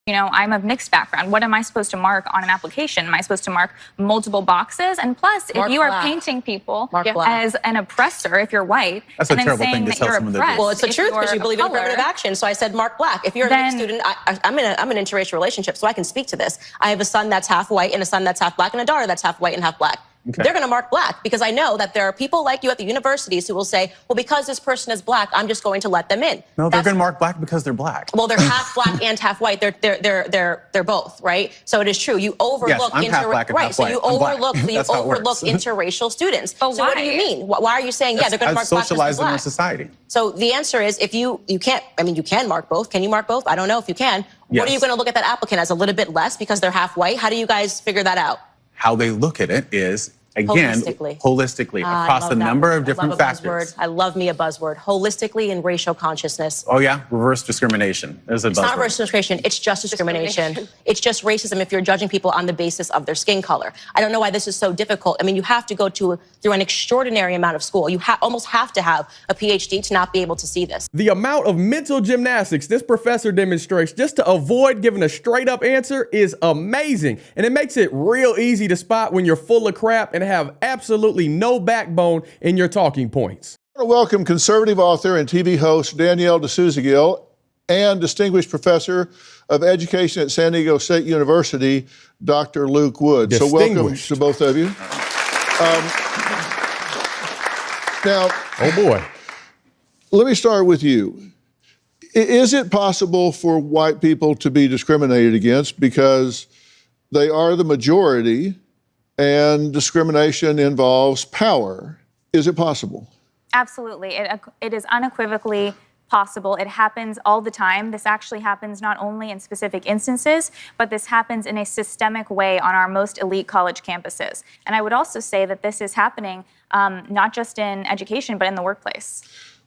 You know, I'm of mixed background. What am I supposed to mark on an application? Am I supposed to mark multiple boxes? And plus, if you are painting people as an oppressor, if you're white, that's and a then terrible saying thing to that tell you're someone to do. oppressed, well, it's the truth because you believe in affirmative action. So I said mark black. If you're a mixed student, I'm in an interracial relationship, so I can speak to this. I have a son that's half white and a son that's half black and a daughter that's half white and half black. Okay. They're going to mark black because I know that there are people like you at the universities who will say, well, because this person is black, I'm just going to let them in. No, they're going to mark black because they're black. Well, they're half black and half white. They're both, right? So it is true. You overlook So you overlook interracial students. But so why? What do you mean? Why are you saying they're going to mark black? Socialize them in society. So the answer is if you can't. I mean, you can mark both. Can you mark both? I don't know if you can. Yes. What are you going to look at that applicant as a little bit less because they're half white? How do you guys figure that out? How they look at it is, again, holistically across a number of different factors. I love me a buzzword. Holistically and racial consciousness. Oh, yeah? Reverse discrimination. There's a buzzword. It's not reverse discrimination. It's just discrimination. It's just racism if you're judging people on the basis of their skin color. I don't know why this is so difficult. I mean, you have to go through an extraordinary amount of school. You almost have to have a PhD to not be able to see this. The amount of mental gymnastics this professor demonstrates just to avoid giving a straight up answer is amazing. And it makes it real easy to spot when you're full of crap and have absolutely no backbone in your talking points. I want to welcome conservative author and TV host Danielle D'Souza-Gill and distinguished professor of education at San Diego State University, Dr. Luke Wood. So welcome to both of you. Now, oh boy. Let me start with you. Is it possible for white people to be discriminated against because they are the majority and discrimination involves power? Is it possible? Absolutely. It is unequivocally possible. It happens all the time. This actually happens not only in specific instances, but this happens in a systemic way on our most elite college campuses. And I would also say that this is happening not just in education, but in the workplace.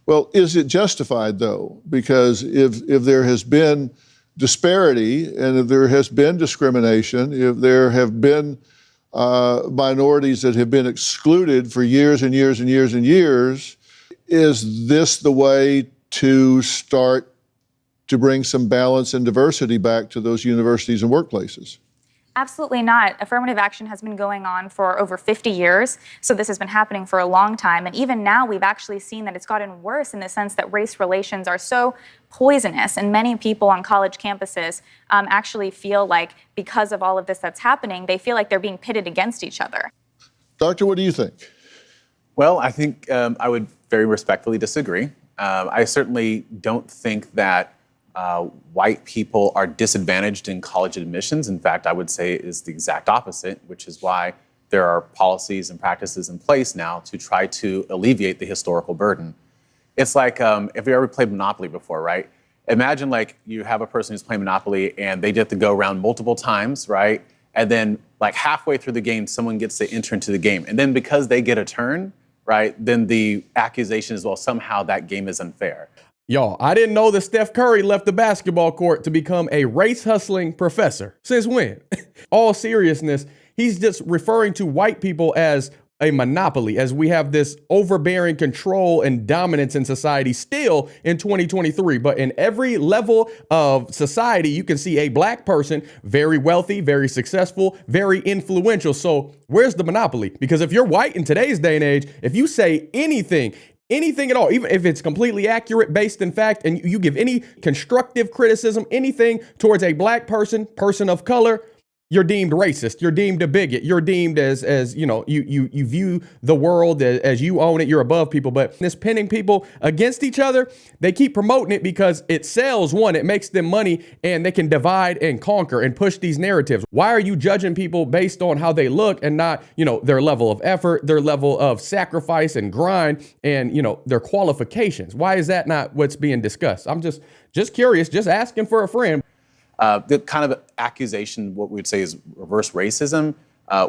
Well, is it justified, though? Because if there has been disparity and if there has been discrimination, if there have been minorities that have been excluded for years and years and years and years, is this the way to start to bring some balance and diversity back to those universities and workplaces? Absolutely not. Affirmative action has been going on for over 50 years, so this has been happening for a long time. And even now, we've actually seen that it's gotten worse in the sense that race relations are so poisonous, and many people on college campuses actually feel like because of all of this that's happening, they feel like they're being pitted against each other. Doctor, what do you think? Well, I think I would very respectfully disagree. I certainly don't think that white people are disadvantaged in college admissions. In fact, I would say it is the exact opposite, which is why there are policies and practices in place now to try to alleviate the historical burden. It's like if you ever played Monopoly before, right? Imagine like you have a person who's playing Monopoly and they get to go around multiple times, right? And then like halfway through the game, someone gets to enter into the game. And then because they get a turn, right, then the accusation is, well, somehow that game is unfair. Y'all, I didn't know that Steph Curry left the basketball court to become a race-hustling professor. Since when? All seriousness, he's just referring to white people as a monopoly, as we have this overbearing control and dominance in society still in 2023. But in every level of society, you can see a black person, very wealthy, very successful, very influential. So where's the monopoly? Because if you're white in today's day and age, if you say anything at all, even if it's completely accurate, based in fact, and you give any constructive criticism, anything towards a black person of color, you're deemed racist. You're deemed a bigot. You're deemed as you know, you view the world as you own it. You're above people. But this pinning people against each other, they keep promoting it because it sells. One, it makes them money, and they can divide and conquer and push these narratives. Why are you judging people based on how they look and not, you know, their level of effort, their level of sacrifice and grind, and, you know, their qualifications? Why is that not what's being discussed? I'm just curious, just asking for a friend. The kind of accusation, what we would say is reverse racism,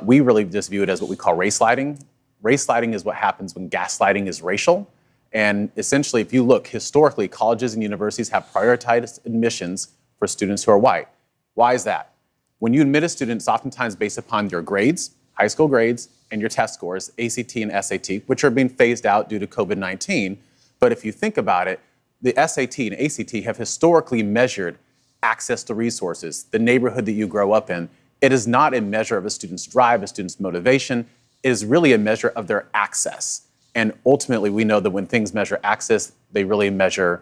we really just view it as what we call race sliding. Race sliding is what happens when gaslighting is racial. And essentially, if you look historically, colleges and universities have prioritized admissions for students who are white. Why is that? When you admit a student, it's oftentimes based upon your grades, high school grades, and your test scores, ACT and SAT, which are being phased out due to COVID-19. But if you think about it, the SAT and ACT have historically measured access to resources, the neighborhood that you grow up in. It is not a measure of a student's drive, a student's motivation. It is really a measure of their access. And ultimately, we know that when things measure access, they really measure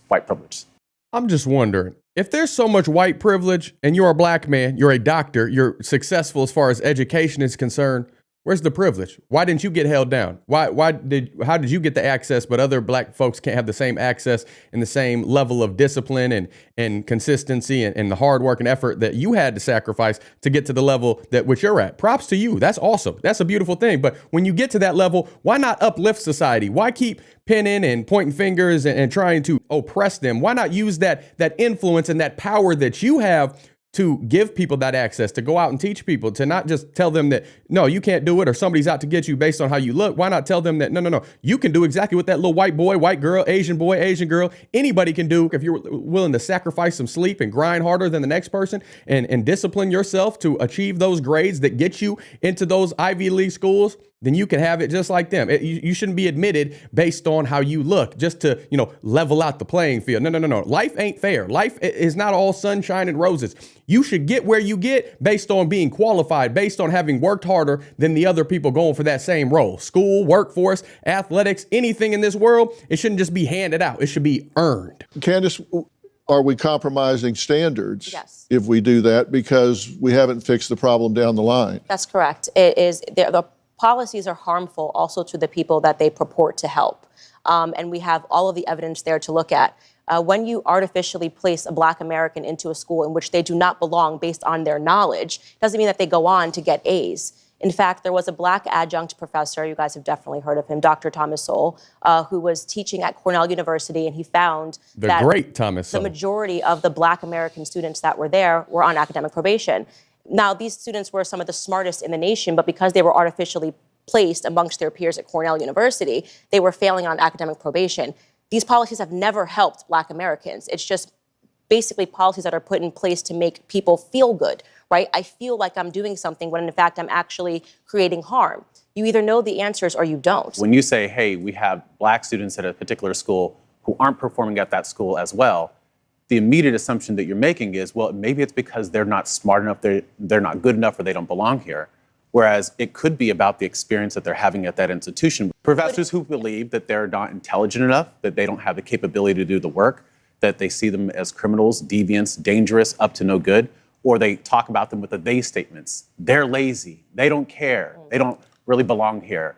white privilege. I'm just wondering, if there's so much white privilege and you're a black man, you're a doctor, you're successful as far as education is concerned, where's the privilege? Why didn't you get held down? How did you get the access, but other black folks can't have the same access and the same level of discipline and consistency and the hard work and effort that you had to sacrifice to get to the level that which you're at? Props to you. That's awesome. That's a beautiful thing. But when you get to that level, why not uplift society? Why keep pinning and pointing fingers and trying to oppress them? Why not use that influence and that power that you have to give people that access, to go out and teach people, to not just tell them that, no, you can't do it, or somebody's out to get you based on how you look? Why not tell them that, no, you can do exactly what that little white boy, white girl, Asian boy, Asian girl, anybody can do if you're willing to sacrifice some sleep and grind harder than the next person and discipline yourself to achieve those grades that get you into those Ivy League schools? Then you can have it just like them. You shouldn't be admitted based on how you look, just to, level out the playing field. No. Life ain't fair. Life is not all sunshine and roses. You should get where you get based on being qualified, based on having worked harder than the other people going for that same role. School, workforce, athletics, anything in this world, it shouldn't just be handed out. It should be earned. Candace, are we compromising standards Yes. if we do that because we haven't fixed the problem down the line? That's correct. It is the policies are harmful also to the people that they purport to help. And we have all of the evidence there to look at. When you artificially place a Black American into a school in which they do not belong based on their knowledge, doesn't mean that they go on to get A's. In fact, there was a Black adjunct professor, you guys have definitely heard of him, Dr. Thomas Sowell, who was teaching at Cornell University, and he found that great Thomas the Sowell. majority of the Black American students that were there were on academic probation. Now, these students were some of the smartest in the nation, but because they were artificially placed amongst their peers at Cornell University, they were failing on academic probation. These policies have never helped Black Americans. It's just basically policies that are put in place to make people feel good, right? I feel like I'm doing something when in fact I'm actually creating harm. You either know the answers or you don't. When you say, hey, we have Black students at a particular school who aren't performing at that school as well, the immediate assumption that you're making is, well, maybe it's because they're not smart enough, they're not good enough, or they don't belong here. Whereas it could be about the experience that they're having at that institution. Professors who believe that they're not intelligent enough, that they don't have the capability to do the work, that they see them as criminals, deviants, dangerous, up to no good, or they talk about them with the they statements. They're lazy, they don't care, they don't really belong here.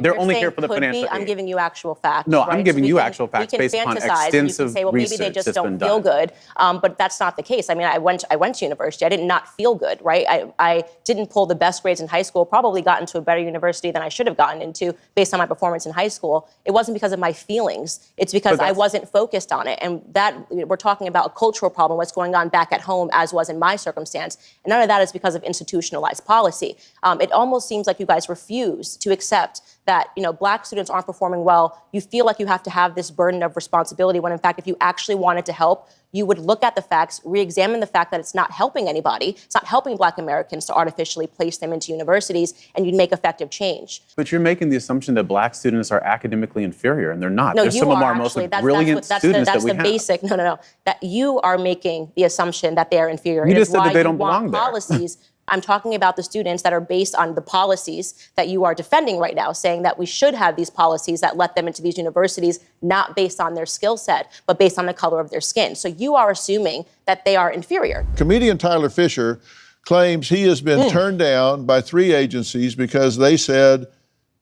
They're only here for the financial aid. I'm giving you actual facts. No, right? I'm giving you actual facts based upon extensive and you can say, well, maybe they just don't feel good. But that's not the case. I mean, I went to university. I did not feel good, right? I didn't pull the best grades in high school, probably got into a better university than I should have gotten into based on my performance in high school. It wasn't because of my feelings. It's because I wasn't focused on it. And that we're talking about a cultural problem, what's going on back at home, as was in my circumstance. And none of that is because of institutionalized policy. It almost seems like you guys refuse to accept that, Black students aren't performing well. You feel like you have to have this burden of responsibility when, in fact, if you actually wanted to help, you would look at the facts, re-examine the fact that it's not helping anybody. It's not helping Black Americans to artificially place them into universities, and you'd make effective change. But you're making the assumption that Black students are academically inferior, and they're not. No, they're some of our most brilliant students that we have. That's the basic. No. That you are making the assumption that they are inferior. You just said that they don't belong there. Policies. I'm talking about the students that are based on the policies that you are defending right now, saying that we should have these policies that let them into these universities, not based on their skill set, but based on the color of their skin. So you are assuming that they are inferior. Comedian Tyler Fisher claims he has been turned down by 3 agencies because they said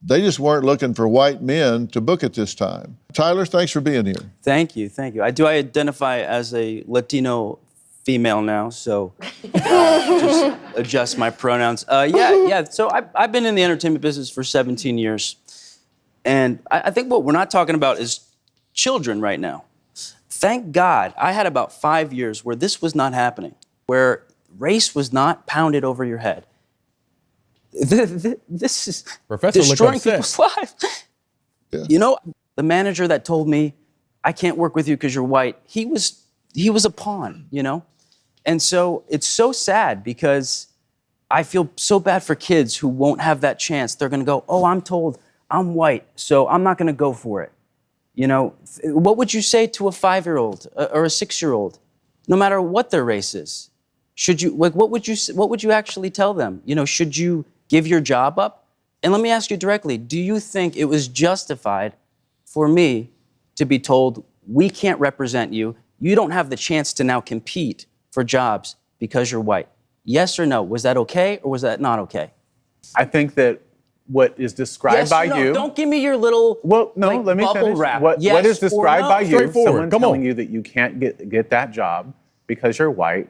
they just weren't looking for white men to book at this time. Tyler, thanks for being here. Thank you. I identify as a Latino female now, so just adjust my pronouns. So I've been in the entertainment business for 17 years. And I think what we're not talking about is children right now. Thank God I had about 5 years where this was not happening, where race was not pounded over your head. This is Professor destroying people's lives. Yeah. The manager that told me, I can't work with you because you're white, he was a pawn, And so it's so sad because I feel so bad for kids who won't have that chance. They're going to go, oh, I'm told I'm white, so I'm not going to go for it. What would you say to a 5-year-old or a 6-year-old? no matter what their race is? Should you, like, what would you actually tell them? You know, should you give your job up? And let me ask you directly, do you think it was justified for me to be told, we can't represent you, you don't have the chance to now compete for jobs because you're white? Yes or no? Was that okay or was that not okay? I think that what is described Yes by or no? you. Don't give me your little Let me bubble finish. wrap. What Yes is or described no? by you, Straightforward. someone Come telling on. you that you can't get that job because you're white,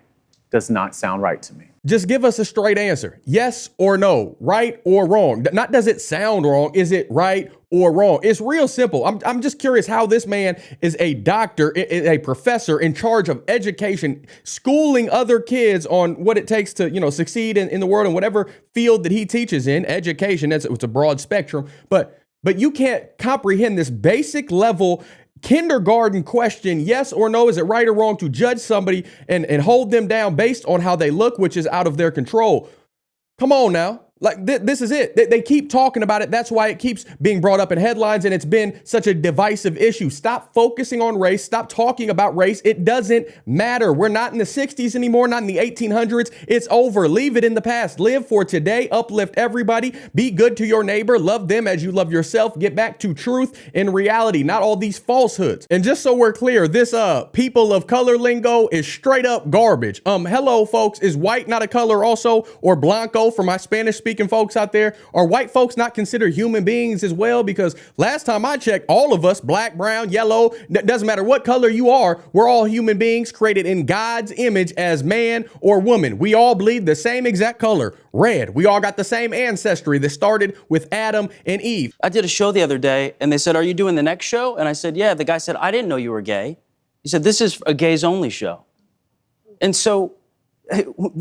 does not sound right to me. Just give us a straight answer. Yes or no, right or wrong. Not does it sound wrong, is it right or wrong? It's real simple. I'm just curious how this man is a doctor, a professor in charge of education, schooling other kids on what it takes to, succeed in the world in whatever field that he teaches in. Education, it's a broad spectrum, but you can't comprehend this basic level kindergarten question, yes or no, is it right or wrong to judge somebody and hold them down based on how they look, which is out of their control. Come on now. Like this is it. They keep talking about it. That's why it keeps being brought up in headlines and it's been such a divisive issue. Stop focusing on race. Stop talking about race. It doesn't matter. We're not in the 60s anymore, not in the 1800s. It's over. Leave it in the past. Live for today. Uplift everybody. Be good to your neighbor. Love them as you love yourself. Get back to truth and reality, not all these falsehoods. And just so we're clear, this people of color lingo is straight up garbage. Hello folks, is white not a color also, or blanco for my Spanish speaking folks out there? Are white folks not considered human beings as well? Because last time I checked, all of us, black, brown, yellow, doesn't matter what color you are, we're all human beings created in God's image as man or woman. We all bleed the same exact color, red. We all got the same ancestry that started with Adam and Eve. I did a show the other day and they said, are you doing the next show? And I said, yeah. The guy said, I didn't know you were gay. He said, this is a gays only show. And so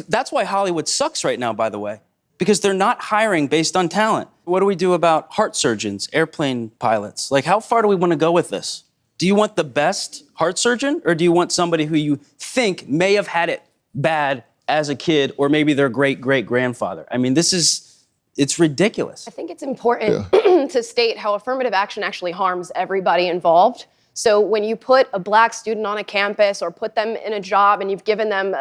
that's why Hollywood sucks right now, by the way, because they're not hiring based on talent. What do we do about heart surgeons, airplane pilots? Like, how far do we want to go with this? Do you want the best heart surgeon or do you want somebody who you think may have had it bad as a kid or maybe their great-great-grandfather? I mean, it's ridiculous. I think it's important to state how affirmative action actually harms everybody involved. So when you put a black student on a campus or put them in a job and you've given them,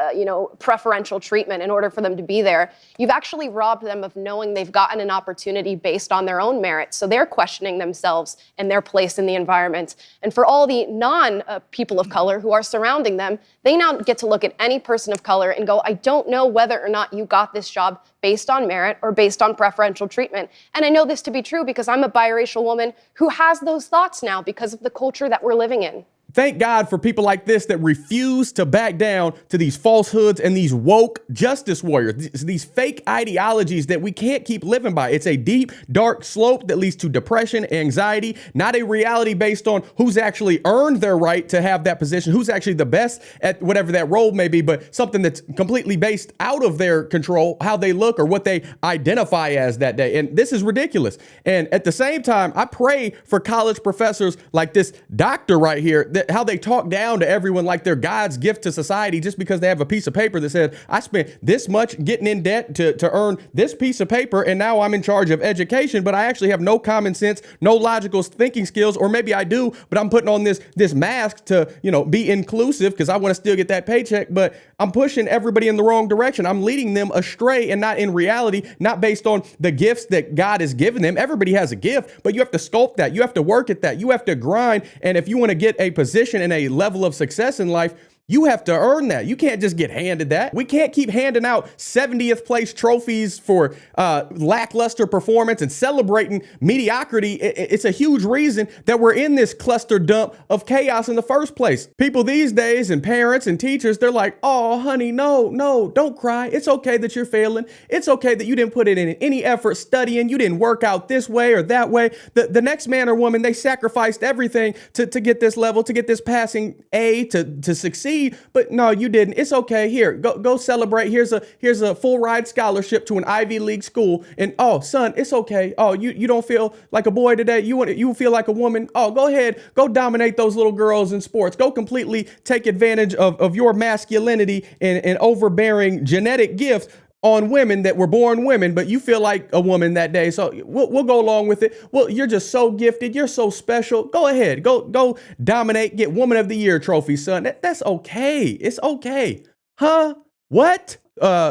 preferential treatment in order for them to be there, you've actually robbed them of knowing they've gotten an opportunity based on their own merit. So they're questioning themselves and their place in the environment. And for all the non-people of color who are surrounding them, they now get to look at any person of color and go, I don't know whether or not you got this job based on merit or based on preferential treatment. And I know this to be true because I'm a biracial woman who has those thoughts now because of the culture that we're living in. Thank God for people like this that refuse to back down to these falsehoods and these woke justice warriors, these fake ideologies that we can't keep living by. It's a deep, dark slope that leads to depression, anxiety, not a reality based on who's actually earned their right to have that position, who's actually the best at whatever that role may be, but something that's completely based out of their control, how they look or what they identify as that day. And this is ridiculous. And at the same time, I pray for college professors like this doctor right here, that how they talk down to everyone like they're God's gift to society just because they have a piece of paper that says, I spent this much getting in debt to earn this piece of paper and now I'm in charge of education, but I actually have no common sense, no logical thinking skills, or maybe I do, but I'm putting on this mask to, be inclusive because I want to still get that paycheck, but I'm pushing everybody in the wrong direction. I'm leading them astray and not in reality, not based on the gifts that God has given them. Everybody has a gift, but you have to sculpt that. You have to work at that. You have to grind. And if you want to get a position and a level of success in life, you have to earn that. You can't just get handed that. We can't keep handing out 70th place trophies for lackluster performance and celebrating mediocrity. It's a huge reason that we're in this cluster dump of chaos in the first place. People these days and parents and teachers, they're like, oh, honey, no, don't cry. It's okay that you're failing. It's okay that you didn't put in any effort studying. You didn't work out this way or that way. The next man or woman, they sacrificed everything to get this level, to get this passing A, to succeed. But no, you didn't. It's okay. Here, go celebrate. Here's a full ride scholarship to an Ivy League school. And oh, son, it's okay. Oh, you don't feel like a boy today. You feel like a woman. Oh, go ahead. Go dominate those little girls in sports. Go completely take advantage of your masculinity and overbearing genetic gifts. on women that were born women, but you feel like a woman that day. So we'll go along with it. Well, you're just so gifted. You're so special. Go ahead. Go dominate. Get Woman of the Year trophy, son. That's okay. It's okay. Huh? What?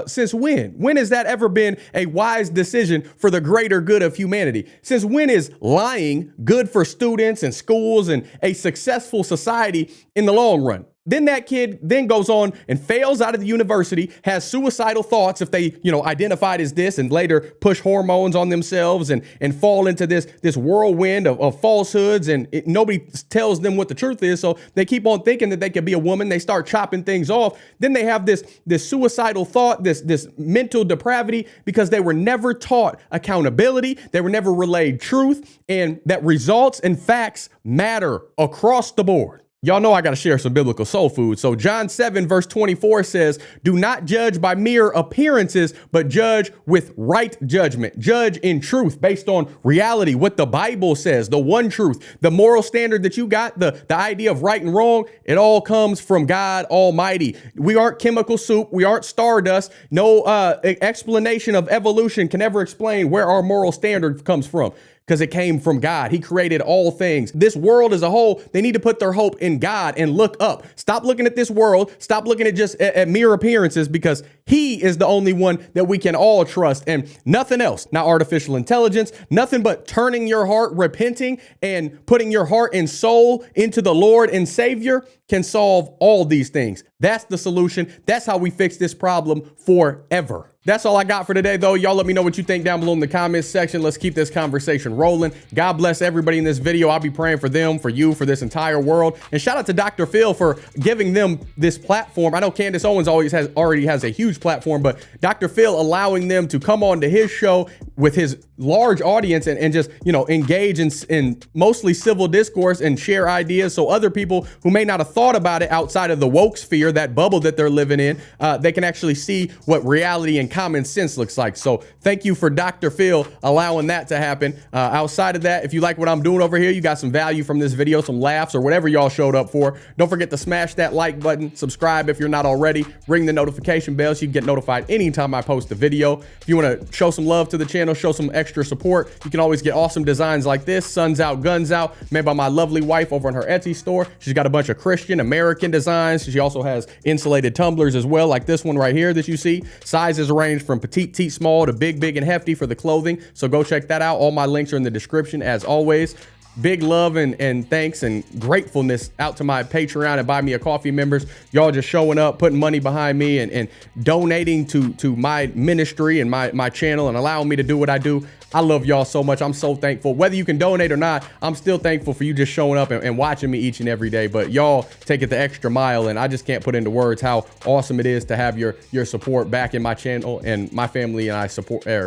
Since when? When has that ever been a wise decision for the greater good of humanity? Since when is lying good for students and schools and a successful society in the long run? Then that kid then goes on and fails out of the university, has suicidal thoughts if they, identified as this, and later push hormones on themselves and fall into this whirlwind of falsehoods, and nobody tells them what the truth is. So they keep on thinking that they could be a woman. They start chopping things off. Then they have this suicidal thought, this mental depravity, because they were never taught accountability. They were never relayed truth, and that results and facts matter across the board. Y'all know I got to share some biblical soul food. So John 7 verse 24 says, do not judge by mere appearances, but judge with right judgment. Judge in truth based on reality, what the Bible says, the one truth, the moral standard that you got, the idea of right and wrong. It all comes from God Almighty. We aren't chemical soup. We aren't stardust. No explanation of evolution can ever explain where our moral standard comes from, because it came from God. He created all things. This world as a whole, they need to put their hope in God and look up. Stop looking at this world. Stop looking at just at mere appearances, because he is the only one that we can all trust, and nothing else. Not artificial intelligence, nothing but turning your heart, repenting, and putting your heart and soul into the Lord and Savior can solve all these things. That's the solution. That's how we fix this problem forever. That's all I got for today, though. Y'all let me know what you think down below in the comments section. Let's keep this conversation rolling. God bless everybody in this video. I'll be praying for them, for you, for this entire world. And shout out to Dr. Phil for giving them this platform. I know Candace Owens already has a huge platform, but Dr. Phil allowing them to come on to his show with his large audience and just, engage in mostly civil discourse and share ideas, so other people who may not have thought about it outside of the woke sphere, that bubble that they're living in, they can actually see what reality and common sense looks like. So thank you for Dr. Phil allowing that to happen. Outside of that, if you like what I'm doing over here, you got some value from this video, some laughs or whatever y'all showed up for, don't forget to smash that like button, subscribe if you're not already, ring the notification bell so you can get notified anytime I post a video. If you want to show some love to the channel, show some extra support, you can always get awesome designs like this, Suns Out, Guns Out, made by my lovely wife over in her Etsy store. She's got a bunch of Christian American designs. She also has insulated tumblers as well, like this one right here that you see. Sizes range from petite, small to big, and hefty for the clothing. So go check that out. All my links are in the description as always. Big love and thanks and gratefulness out to my Patreon and Buy Me a Coffee members. Y'all just showing up, putting money behind me and donating to my ministry and my channel and allowing me to do what I do. I love y'all so much. I'm so thankful. Whether you can donate or not, I'm still thankful for you just showing up and watching me each and every day. But y'all take it the extra mile, and I just can't put into words how awesome it is to have your support back in my channel, and my family and I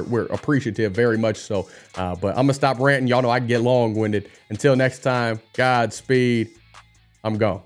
we're appreciative very much so. But I'm gonna stop ranting. Y'all know I can get long-winded. Until next time, Godspeed. I'm gone.